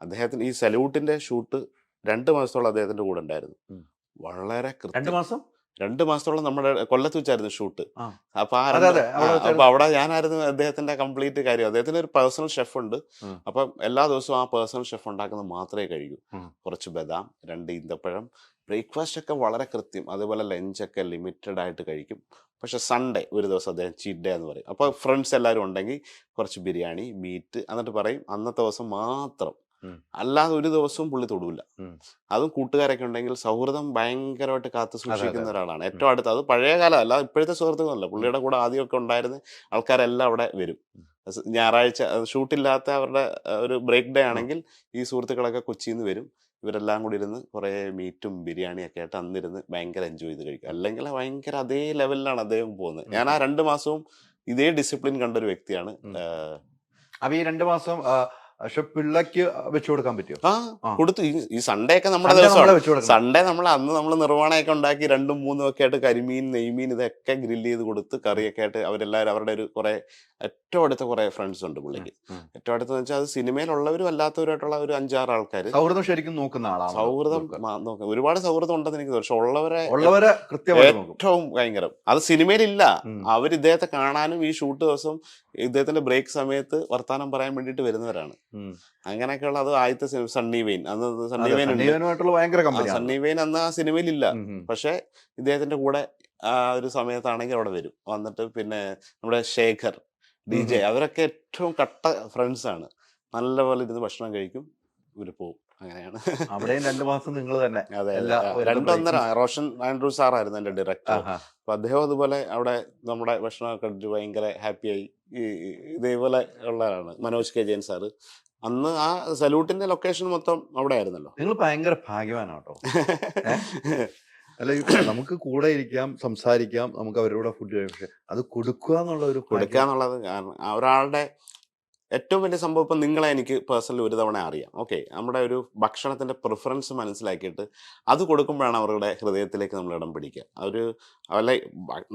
അദ്ദേഹത്തിന് ഈ സല്യൂട്ടിന്റെ ഷൂട്ട് 2 മാസത്തോളം അദ്ദേഹത്തിന്റെ കൂടെ ഉണ്ടായിരുന്നു. വളരെ 2 കൃത്യം. മാസം 2 മാസത്തോളം നമ്മുടെ കൊല്ലത്ത് വെച്ചായിരുന്നു ഷൂട്ട്. ആ അപ്പൊ ആ അതെ 2 അതെ അവിടെ അപ്പൊ വെച്ചായിരുന്നു. അവിടെ ഞാനായിരുന്നു അദ്ദേഹത്തിന്റെ കംപ്ലീറ്റ് കാര്യം. അദ്ദേഹത്തിന് ഒരു പേഴ്സണൽ ഷെഫ് ഉണ്ട്. ഉം. അപ്പം എല്ലാ ദിവസവും ആ പേഴ്സണൽ ഷെഫ് ഉണ്ടാക്കുന്നത് മാത്രമേ കഴിക്കൂ. ഉം. കുറച്ച് ബദാം, 2 ഈന്തപ്പഴം, ബ്രേക്ക്ഫാസ്റ്റ് ഒക്കെ വളരെ കൃത്യം. അതുപോലെ ലഞ്ചൊക്കെ ലിമിറ്റഡ് ആയിട്ട് കഴിക്കും. പക്ഷെ സൺഡേ ഒരു ദിവസം അദ്ദേഹം ചീറ്റ് ഡേ എന്ന് പറയും. അപ്പോൾ ഫ്രണ്ട്സ് എല്ലാവരും ഉണ്ടെങ്കിൽ കുറച്ച് ബിരിയാണി, മീറ്റ്, എന്നിട്ട് പറയും അന്നത്തെ ദിവസം മാത്രം. ഉം. അല്ലാതെ ഒരു ദിവസവും പുള്ളി തൊടൂല. ഉം. അതും കൂട്ടുകാരൊക്കെ ഉണ്ടെങ്കിൽ സൗഹൃദം ഭയങ്കരമായിട്ട് കാത്തു അതെ സൂക്ഷിക്കുന്ന അതെ ഒരാളാണ്. ഉം. ഏറ്റവും അടുത്ത് അത് പഴയ കാലം അല്ല, ഇപ്പോഴത്തെ സുഹൃത്തുക്കളല്ല. ഉം. പുള്ളിയുടെ കൂടെ ആദ്യമൊക്കെ ഉണ്ടായിരുന്ന ആൾക്കാരെല്ലാം അവിടെ വരും. ഉം. ഞായറാഴ്ച ഷൂട്ടില്ലാത്ത അവരുടെ ഒരു ബ്രേക്ക് ഡേ ആ. ആണെങ്കിൽ ഈ സുഹൃത്തുക്കളൊക്കെ കൊച്ചിയിൽ നിന്ന് വരും. ഇവരെല്ലാം കൂടി ഇരുന്ന് കുറേ മീറ്റും ബിരിയാണിയൊക്കെ ആയിട്ട് അന്നിരുന്ന് ഭയങ്കര എൻജോയ് ചെയ്ത് കഴിക്കും. അല്ലെങ്കിൽ ഭയങ്കര അതേ ലെവലിലാണ് അദ്ദേഹം പോകുന്നത്. ഞാൻ ആ 2 മാസവും ഇതേ ഡിസിപ്ലിൻ കണ്ടൊരു വ്യക്തിയാണ്. ഉം. അപ്പൊ ഈ 2 മാസം പക്ഷെ പിള്ളക്ക് വെച്ചു കൊടുക്കാൻ പറ്റുമോ? ആ ആ കൊടുത്തു. ഈ സൺഡേ ഒക്കെ നമ്മുടെ സൺഡേ നമ്മളെ ദിവസമാണ്. വെച്ചു കൊടുക്കണം. സൺഡേ അന്ന് നമ്മൾ നിർവ്വാണയൊക്കെ ഉണ്ടാക്കി 2ഉം 3ഉം ഒക്കെ ആയിട്ട് കരിമീൻ, നെയ്മീൻ ഇതൊക്കെ ഗ്രില്ല് ചെയ്ത് കൊടുത്ത് കറിയൊക്കെ ആയിട്ട് അവരെല്ലാവരും അവരുടെ ഒരു കുറെ ഏറ്റവും അടുത്ത കുറെ ഫ്രണ്ട്സ് ഉണ്ട് പുള്ളിക്ക്. ഏറ്റവും അടുത്തെന്ന് വെച്ചാൽ അത് സിനിമയിലുള്ളവരും അല്ലാത്തവരായിട്ടുള്ള ഒരു 5-6 ആൾക്കാർ. സൗഹൃദം ശരിക്കും നോക്കുന്ന ആളാണ് സൗഹൃദം നോക്കാം. ഒരുപാട് സൗഹൃദം ഉണ്ടെന്ന് എനിക്ക് തോന്നുന്നു. പക്ഷെ ഉള്ളവരെ കൃത്യമായിട്ട് നോക്കും. ഏറ്റവും ഭയങ്കരം അത് സിനിമയിലില്ല. ഉം. അവർ ഇദ്ദേഹത്തെ കാണാനും ഈ ഷൂട്ട് ദിവസം ഇദ്ദേഹത്തിന്റെ ബ്രേക്ക് സമയത്ത് വർത്താനം പറയാൻ വേണ്ടിയിട്ട് വരുന്നവരാണ്. ഉം. അങ്ങനെയൊക്കെയുള്ള അത് ആദ്യത്തെ സിനിമ സണ്ണി വെയിൻ. അന്ന് സണ്ണി അതെ വെയിൻ ഉണ്ട്. സണ്ണീവനുമായിട്ടുള്ള ഭയങ്കര ആ കമ്പനിയാണ്. സണ്ണി വെയിൻ അന്ന് ആ സിനിമയിലില്ല. പക്ഷെ ഇദ്ദേഹത്തിന്റെ കൂടെ ആ ഒരു സമയത്താണെങ്കിൽ അവിടെ വരും. വന്നിട്ട് പിന്നെ നമ്മുടെ ശേഖർ, DJ, അവരൊക്കെ ഏറ്റവും കട്ട ഫ്രണ്ട്സ് ആണ്. നല്ലപോലെ ഇരുന്ന് ഭക്ഷണം കഴിക്കും, ഇവര് പോവും. അങ്ങനെയാണ്. അവിടെയും 2 മാസം നിങ്ങൾ തന്നെ അതെ എല്ലാ അതെ. ഒരു 2.5 റോഷൻ ആൻഡ്രൂ സാറായിരുന്നു എൻ്റെ ഡയറക്ടർ. ആഹാ. അപ്പൊ അദ്ദേഹം അതുപോലെ അവിടെ നമ്മുടെ ഭക്ഷണമൊക്കെ കണ്ടിട്ട് ഭയങ്കര ഹാപ്പിയായി. ഇതേപോലെ ഉള്ളതാണ് മനോജ് കെ ജയൻ സാറ്. അന്ന് ആ സല്യൂട്ടിന്റെ ലൊക്കേഷൻ മൊത്തം അവിടെ ആയിരുന്നല്ലോ. നിങ്ങൾ ഭയങ്കര ഭാഗ്യവാനാട്ടോ. അല്ല നമുക്ക് കൂടെ ഇരിക്കാം, സംസാരിക്കാം, നമുക്ക് അവരുടെ ഫുഡ് കഴിക്കാം. അത് കൊടുക്കുക എന്നുള്ള ഒരു കൊടുക്കുക എന്നുള്ളത് കാരണം ഒരാളുടെ ഏറ്റവും വലിയ സംഭവം. ഇപ്പം നിങ്ങളെ എനിക്ക് പേഴ്സണലി ഒരു തവണ അറിയാം. ഓക്കെ, നമ്മുടെ ഒരു ഭക്ഷണത്തിൻ്റെ പ്രിഫറൻസ് മനസ്സിലാക്കിയിട്ട് അത് കൊടുക്കുമ്പോഴാണ് അവരുടെ ഹൃദയത്തിലേക്ക് നമ്മൾ ഇടം പിടിക്കുക. ഒരു അല്ല,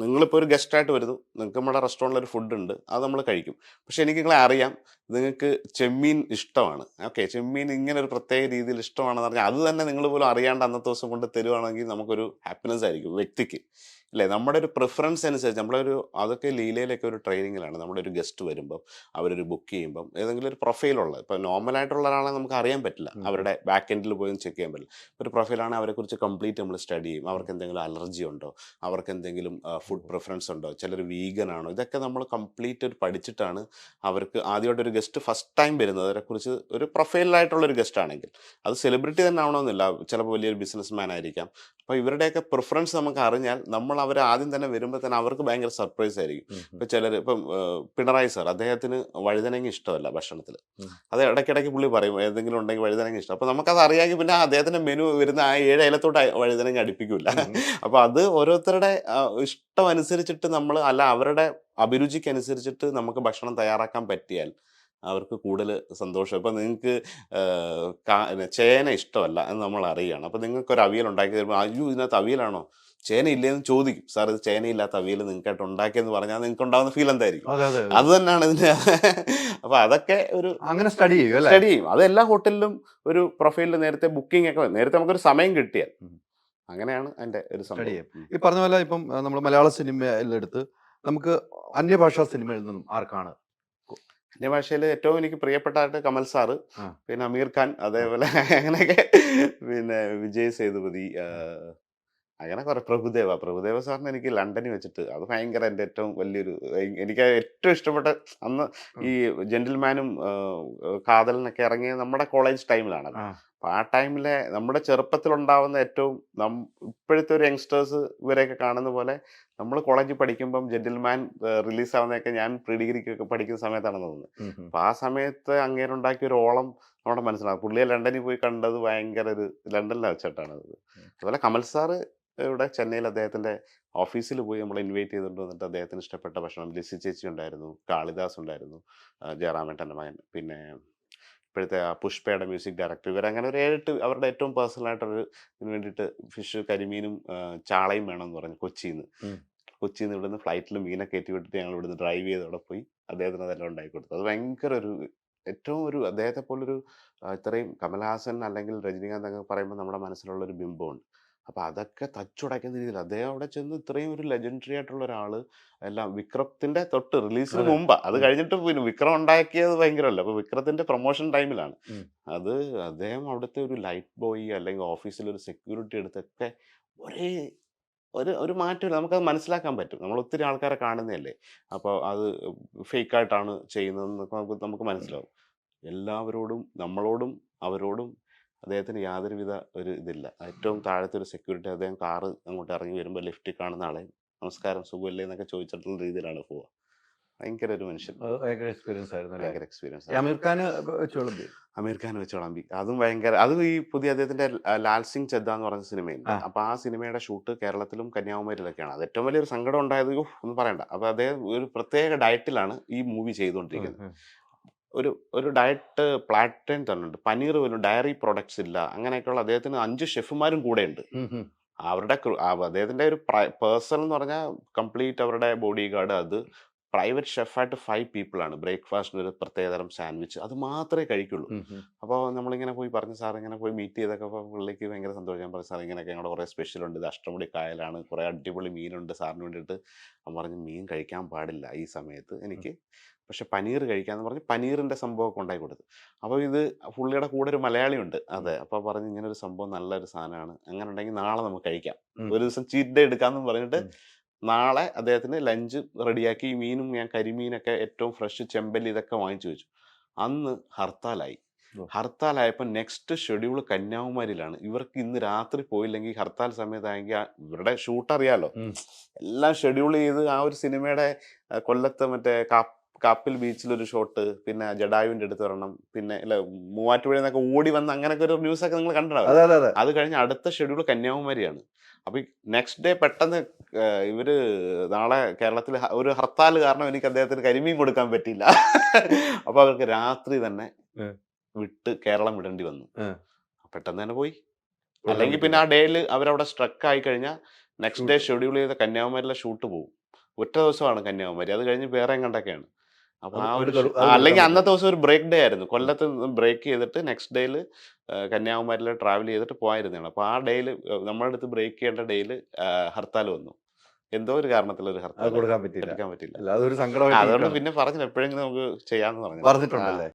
നിങ്ങളിപ്പോൾ ഒരു ഗസ്റ്റായിട്ട് വരുന്നു, നിങ്ങൾക്ക് നമ്മുടെ റെസ്റ്റോറൻറ്റിൽ ഒരു ഫുഡ് ഉണ്ട്, അത് നമ്മൾ കഴിക്കും. പക്ഷെ എനിക്ക് നിങ്ങളെ അറിയാം, നിങ്ങൾക്ക് ചെമ്മീൻ ഇഷ്ടമാണ്. ഓക്കെ, ചെമ്മീൻ ഇങ്ങനെ ഒരു പ്രത്യേക രീതിയിൽ ഇഷ്ടമാണെന്ന് പറഞ്ഞാൽ അത് തന്നെ നിങ്ങൾ പോലും അറിയാണ്ട് അന്നത്തെ ദിവസം കൊണ്ട് തരുവാണെങ്കിൽ നമുക്കൊരു ഹാപ്പിനെസ് ആയിരിക്കും വ്യക്തിക്ക്. അല്ലേ? നമ്മുടെ ഒരു പ്രിഫറൻസ് അനുസരിച്ച് നമ്മളൊരു അതൊക്കെ ലീലയിലൊക്കെ ഒരു ട്രെയിനിങ്ങിലാണ്. നമ്മുടെ ഒരു ഗസ്റ്റ് വരുമ്പം അവരൊരു ബുക്ക് ചെയ്യുമ്പം ഏതെങ്കിലും ഒരു പ്രൊഫൈലുള്ള, ഇപ്പോൾ നോർമലായിട്ടുള്ള ഒരാളെ നമുക്ക് അറിയാൻ പറ്റില്ല, അവരുടെ ബാക്ക് എൻഡിൽ പോയി ചെക്ക് ചെയ്യാൻ പറ്റില്ല. ഒരു പ്രൊഫൈലാണെങ്കിൽ അവരെക്കുറിച്ച് കംപ്ലീറ്റ് നമ്മൾ സ്റ്റഡി ചെയ്യും. അവർക്ക് എന്തെങ്കിലും അലർജി ഉണ്ടോ, അവർക്ക് എന്തെങ്കിലും ഫുഡ് പ്രിഫറൻസ് ഉണ്ടോ, ചിലർ വീഗൻ ആണോ, ഇതൊക്കെ നമ്മൾ കംപ്ലീറ്റ് പഠിച്ചിട്ടാണ് അവർക്ക് ആദ്യമായിട്ട് ഒരു ഗസ്റ്റ് ഫസ്റ്റ് ടൈം വരുന്നത്. അവരെക്കുറിച്ച് ഒരു പ്രൊഫൈലായിട്ടുള്ളൊരു ഗസ്റ്റ് ആണെങ്കിൽ അത് സെലിബ്രിറ്റി തന്നെ ആവണമെന്നില്ല, ചിലപ്പോൾ വലിയൊരു ബിസിനസ് മാൻ ആയിരിക്കാം. അപ്പോൾ ഇവരുടെയൊക്കെ പ്രിഫറൻസ് നമുക്ക് അറിഞ്ഞാൽ നമ്മൾ അവർ ആദ്യം തന്നെ വരുമ്പോൾ തന്നെ അവർക്ക് ഭയങ്കര സർപ്രൈസ് ആയിരിക്കും. ഇപ്പം ചിലർ, ഇപ്പം പിണറായി സാർ, അദ്ദേഹത്തിന് വഴുതനങ്ങ ഇഷ്ടമല്ല ഭക്ഷണത്തിൽ. അത് ഇടയ്ക്കിടയ്ക്ക് പുള്ളി പറയും ഏതെങ്കിലും ഉണ്ടെങ്കിൽ വഴുതനങ്ങ ഇഷ്ടം. അപ്പോൾ നമുക്കത് അറിയാമെങ്കിൽ പിന്നെ അദ്ദേഹത്തിൻ്റെ മെനു വരുന്ന ആ 7 അയലത്തോട്ട് വഴുതനങ്ങ അടുപ്പിക്കില്ല. അപ്പോൾ അത് ഓരോരുത്തരുടെ ഇഷ്ടം അനുസരിച്ചിട്ട് നമ്മൾ, അല്ല അവരുടെ അഭിരുചിക്ക് അനുസരിച്ചിട്ട് നമുക്ക് ഭക്ഷണം തയ്യാറാക്കാൻ പറ്റിയാൽ അവർക്ക് കൂടുതൽ സന്തോഷം. ഇപ്പം നിങ്ങൾക്ക് ചേന ഇഷ്ടമല്ല എന്ന് നമ്മൾ അറിയുകയാണ്. അപ്പം നിങ്ങൾക്കൊരു അവിയൽ ഉണ്ടാക്കി തരുമ്പോൾ അയ്യോ ഇതിനകത്ത് അവിയലാണോ, ചേന ഇല്ലേന്ന് ചോദിക്കും. സാർ ഇത് ചേനയില്ലാത്ത അവിയൽ നിങ്ങൾക്കായിട്ട് ഉണ്ടാക്കിയെന്ന് പറഞ്ഞാൽ നിങ്ങൾക്ക് ഉണ്ടാകുന്ന ഫീൽ എന്തായിരിക്കും? അത് തന്നെയാണ് ഇതിൻ്റെ. അപ്പം അതൊക്കെ ഒരു അങ്ങനെ സ്റ്റഡി ചെയ്യും. സ്റ്റഡി ചെയ്യും. അത് എല്ലാ ഹോട്ടലിലും ഒരു പ്രൊഫൈലിൽ നേരത്തെ ബുക്കിംഗ് ഒക്കെ നേരത്തെ നമുക്കൊരു സമയം കിട്ടിയാൽ അങ്ങനെയാണ് അതിൻ്റെ ഒരു സംഭവം. ഈ പറഞ്ഞ പോലെ ഇപ്പം നമ്മൾ മലയാള സിനിമയിലെടുത്ത് നമുക്ക് അന്യഭാഷാ സിനിമയിൽ നിന്നും ആർക്കാണ് അന്യഭാഷയിൽ ഏറ്റവും എനിക്ക് പ്രിയപ്പെട്ടായിട്ട് കമൽ സാറ്, പിന്നെ അമീർ ഖാൻ, അതേപോലെ അങ്ങനെയൊക്കെ, പിന്നെ വിജയ് സേതുപതി, അങ്ങനെ കുറെ, പ്രഭുദേവ സാറിന് എനിക്ക് ലണ്ടനിൽ വെച്ചിട്ട് അത് ഭയങ്കര എൻ്റെ ഏറ്റവും വലിയൊരു, എനിക്ക് ഏറ്റവും ഇഷ്ടപ്പെട്ട അന്ന് ഈ ജെന്റിൽമാനും കാതലിനൊക്കെ ഇറങ്ങിയ നമ്മുടെ കോളേജ് ടൈമിലാണ്. അപ്പം ആ ടൈമിലെ നമ്മുടെ ചെറുപ്പത്തിലുണ്ടാവുന്ന ഏറ്റവും ഇപ്പോഴത്തെ ഒരു യങ്സ്റ്റേഴ്സ് ഇവരെയൊക്കെ കാണുന്ന പോലെ നമ്മൾ കോളേജിൽ പഠിക്കുമ്പം ജെന്റിൽമാൻ റിലീസാവുന്നതൊക്കെ ഞാൻ പ്രീ ഡിഗ്രിക്കൊക്കെ പഠിക്കുന്ന സമയത്താണെന്ന് തോന്നുന്നത്. അപ്പം ആ സമയത്ത് അങ്ങേരുണ്ടാക്കിയ ഒരു ഓളം നമ്മുടെ മനസ്സിലാകും. പുള്ളിയെ ലണ്ടനിൽ പോയി കണ്ടത് ഭയങ്കര ഒരു ലണ്ടനിൽ വെച്ചിട്ടാണ് അത്. അതുപോലെ കമൽ സാറ് ഇവിടെ ചെന്നൈയിൽ അദ്ദേഹത്തിൻ്റെ ഓഫീസിൽ പോയി നമ്മൾ ഇൻവൈറ്റ് ചെയ്തുകൊണ്ട് വന്നിട്ട് അദ്ദേഹത്തിന് ഇഷ്ടപ്പെട്ട ഭക്ഷണം, ലിസി ചേച്ചി ഉണ്ടായിരുന്നു, കാളിദാസ് ഉണ്ടായിരുന്നു, ജയറാമേട്ടൻ്റെ മകൻ, പിന്നെ ഇപ്പോഴത്തെ പുഷ്പയുടെ മ്യൂസിക് ഡയറക്ടർ, ഇവരങ്ങനെ ഒരു 7-8 അവരുടെ ഏറ്റവും പേഴ്സണലായിട്ടൊരു ഇതിന് വേണ്ടിയിട്ട് ഫിഷ്, കരിമീനും ചാളയും വേണമെന്ന് പറഞ്ഞു കൊച്ചിയിൽ നിന്ന് ഇവിടുന്ന് ഫ്ലൈറ്റിൽ മീനെ കയറ്റി വിട്ടിട്ട് ഞങ്ങൾ ഇവിടുന്ന് ഡ്രൈവ് ചെയ്ത് അവിടെ പോയി അദ്ദേഹത്തിന് അതെല്ലാം ഉണ്ടാക്കി കൊടുത്തു. അത് ഭയങ്കര ഒരു ഏറ്റവും ഒരു അദ്ദേഹത്തെ പോലൊരു ഇത്രയും കമൽഹാസൻ അല്ലെങ്കിൽ രജനീകാന്ത് എന്നൊക്കെ പറയുമ്പോൾ നമ്മുടെ മനസ്സിലുള്ള ഒരു ബിംബമുണ്ട്. അപ്പൊ അതൊക്കെ തച്ചുടയ്ക്കുന്ന രീതിയിൽ അദ്ദേഹം അവിടെ ചെന്ന് ഇത്രയും ഒരു ലെജൻഡറി ആയിട്ടുള്ള ഒരാള് എല്ലാം വിക്രത്തിന്റെ തൊട്ട് റിലീസിന് അതെ. മുമ്പ് അത് കഴിഞ്ഞിട്ട് പിന്നെ വിക്രം ഉണ്ടാക്കിയത് ഭയങ്കരമല്ല. അപ്പൊ വിക്രത്തിന്റെ പ്രൊമോഷൻ ടൈമിലാണ് ഉം. അത്. അദ്ദേഹം അവിടുത്തെ ഒരു ലൈറ്റ് ബോയ് അല്ലെങ്കിൽ ഓഫീസിൽ ഒരു സെക്യൂരിറ്റി എടുത്തൊക്കെ ഒരേ ഒരു മാറ്റമില്ല. നമുക്കത് മനസ്സിലാക്കാൻ പറ്റും. നമ്മൾ ഒത്തിരി ആൾക്കാരെ കാണുന്നതല്ലേ. അപ്പോൾ അത് ഫേക്കായിട്ടാണ് ചെയ്യുന്നതെന്നൊക്കെ നമുക്ക് മനസ്സിലാവും. എല്ലാവരോടും നമ്മളോടും അവരോടും അദ്ദേഹത്തിന് യാതൊരുവിധ ഒരു ഇതില്ല. ഏറ്റവും താഴത്തെ ഒരു സെക്യൂരിറ്റി അദ്ദേഹം കാറ് അങ്ങോട്ട് ഇറങ്ങി വരുമ്പോൾ ലിഫ്റ്റിൽ കാണുന്ന ആളെ നമസ്കാരം സുഖമല്ലേ എന്നൊക്കെ ചോദിച്ചിട്ടുള്ള രീതിയിലാണ് പോവുക. ഭയങ്കര ഒരു മനുഷ്യൻ. അത് ഭയങ്കര എക്സ്പീരിയൻസ് ആയിരുന്നു അല്ലേ? ഭയങ്കര എക്സ്പീരിയൻസ് ഈ അമീർ ഖാൻ വെച്ചോളും. അമീർ ഖാൻ വെച്ച് വിളമ്പി അതും ഭയങ്കര. അതും ഈ പുതിയ അദ്ദേഹത്തിന്റെ ലാൽ സിംഗ് ചെദ്ദ എന്ന് പറഞ്ഞ സിനിമയുണ്ട്. ആ. അപ്പൊ ആ സിനിമയുടെ ഷൂട്ട് കേരളത്തിലും കന്യാകുമാരിയിലൊക്കെയാണ്. അത് ഏറ്റവും വലിയൊരു സങ്കടം ഉണ്ടായത് ഒന്നും പറയണ്ട. അപ്പൊ അദ്ദേഹം ഒരു പ്രത്യേക ഡയറ്റിലാണ് ഈ മൂവി ചെയ്തുകൊണ്ടിരിക്കുന്നത്. ഒരു ഡയറ്റ് പ്ലാറ്റേൺ തന്നെ ഉണ്ട്. പനീർ പോലും ഡയറി പ്രൊഡക്ട്സ് ഇല്ല. അങ്ങനെയൊക്കെയുള്ള അദ്ദേഹത്തിന് 5 ഷെഫുമാരും കൂടെ ഉണ്ട്. അവരുടെ അദ്ദേഹത്തിന്റെ ഒരു പേഴ്സൺ എന്ന് പറഞ്ഞാൽ കംപ്ലീറ്റ് അവരുടെ ബോഡി ഗാർഡ്, അത് പ്രൈവറ്റ് ഷെഫായിട്ട് 5 പീപ്പിളാണ്. ബ്രേക്ക്ഫാസ്റ്റിന് ഒരു പ്രത്യേകതരം സാൻഡ്വിച്ച് അത് മാത്രമേ കഴിക്കുള്ളൂ. അപ്പോൾ നമ്മളിങ്ങനെ പോയി പറഞ്ഞു, സാർ ഇങ്ങനെ പോയി മീറ്റ് ചെയ്തൊക്കെ പുള്ളിക്ക് ഭയങ്കര സന്തോഷം. ഞാൻ പറഞ്ഞു, സാർ ഇങ്ങനെയൊക്കെ ഞങ്ങളുടെ കുറേ സ്പെഷ്യൽ ഉണ്ട്, ഇത് അഷ്ടമുടി കായലാണ്, കുറേ അടിപൊളി മീനുണ്ട് സാറിന് വേണ്ടിയിട്ട്. അവൻ പറഞ്ഞു മീൻ കഴിക്കാൻ പാടില്ല ഈ സമയത്ത് എനിക്ക്, പക്ഷെ പനീർ കഴിക്കാമെന്ന് പറഞ്ഞ് പനീറിൻ്റെ സംഭവമൊക്കെ ഉണ്ടാക്കി കൊടുത്തു. അപ്പോൾ ഇത് പുള്ളിയുടെ കൂടെ ഒരു മലയാളി ഉണ്ട്. അതെ. അപ്പോൾ പറഞ്ഞു ഇങ്ങനെ ഒരു സംഭവം നല്ലൊരു സാധനമാണ്, അങ്ങനെ ഉണ്ടെങ്കിൽ നാളെ നമുക്ക് കഴിക്കാം, ഒരു ദിവസം ചീറ്റ് ഡേ എടുക്കാമെന്ന് പറഞ്ഞിട്ട് നാളെ അദ്ദേഹത്തിന് ലഞ്ച് റെഡിയാക്കി. ഈ മീനും ഞാൻ കരിമീനൊക്കെ ഏറ്റവും ഫ്രഷ് ചെമ്പല്ലി ഇതൊക്കെ വാങ്ങിച്ചു വെച്ചു. അന്ന് ഹർത്താലായി. ഹർത്താലായപ്പോൾ നെക്സ്റ്റ് ഷെഡ്യൂൾ കന്യാകുമാരിയിലാണ്. ഇവർക്ക് ഇന്ന് രാത്രി പോയില്ലെങ്കിൽ ഹർത്താൽ സമയത്തായെങ്കിൽ ഇവരുടെ ഷൂട്ട് അറിയാലോ, എല്ലാം ഷെഡ്യൂൾ ചെയ്ത് ആ ഒരു സിനിമയുടെ കൊല്ലത്ത് മറ്റേ കാപ്പിൽ ബീച്ചിലൊരു ഷോട്ട്, പിന്നെ ജഡായുവിൻ്റെ അടുത്ത് വരണം, പിന്നെ അല്ല മൂവാറ്റുപുഴയിൽ നിന്നൊക്കെ ഓടി വന്ന് അങ്ങനെയൊക്കെ ഒരു ന്യൂസൊക്കെ നിങ്ങൾ കണ്ടിട്ടുണ്ടാവും. അത് കഴിഞ്ഞ് അടുത്ത ഷെഡ്യൂൾ കന്യാകുമാരിയാണ്. അപ്പൊ നെക്സ്റ്റ് ഡേ പെട്ടെന്ന് ഇവര് നാളെ കേരളത്തിൽ ഒരു ഹർത്താൽ കാരണം എനിക്ക് അദ്ദേഹത്തിന് കരിമീൻ കൊടുക്കാൻ പറ്റിയില്ല. അപ്പൊ അവർക്ക് രാത്രി തന്നെ വിട്ട് കേരളം വിടേണ്ടി വന്നു. പെട്ടെന്ന് തന്നെ പോയി. അല്ലെങ്കിൽ പിന്നെ ആ ഡേയിൽ അവരവിടെ സ്ട്രക്ക് ആയി കഴിഞ്ഞാൽ നെക്സ്റ്റ് ഡേ ഷെഡ്യൂൾ ചെയ്ത കന്യാകുമാരിയിലെ ഷൂട്ട് പോകും. ഒറ്റ ദിവസമാണ് കന്യാകുമാരി, അത് കഴിഞ്ഞ് വേറെ എങ്ങോട്ടൊക്കെയാണ്. അപ്പൊ ആ ഒരു അല്ലെങ്കിൽ അന്നത്തെ ദിവസം ഒരു ബ്രേക്ക് ഡേ ആയിരുന്നു. കൊല്ലത്ത് ബ്രേക്ക് ചെയ്തിട്ട് നെക്സ്റ്റ് ഡേയിൽ കന്യാകുമാരിയിൽ ട്രാവൽ ചെയ്തിട്ട് പോയിരുന്നതാണ്. അപ്പൊ ആ ഡേയിൽ നമ്മുടെ അടുത്ത് ബ്രേക്ക് ചെയ്യേണ്ട ഡേയിൽ ഹർത്താൽ വന്നു. എന്തോ ഒരു കാരണത്തിൽ ഒരു ഹർത്താൽ കൊടുക്കാൻ പറ്റില്ല. പറ്റില്ല. അതുകൊണ്ട് പിന്നെ പറഞ്ഞില്ല, എപ്പോഴെങ്കിലും നമുക്ക് ചെയ്യാമെന്ന് പറഞ്ഞു. പറഞ്ഞിട്ടുണ്ടല്ലേ?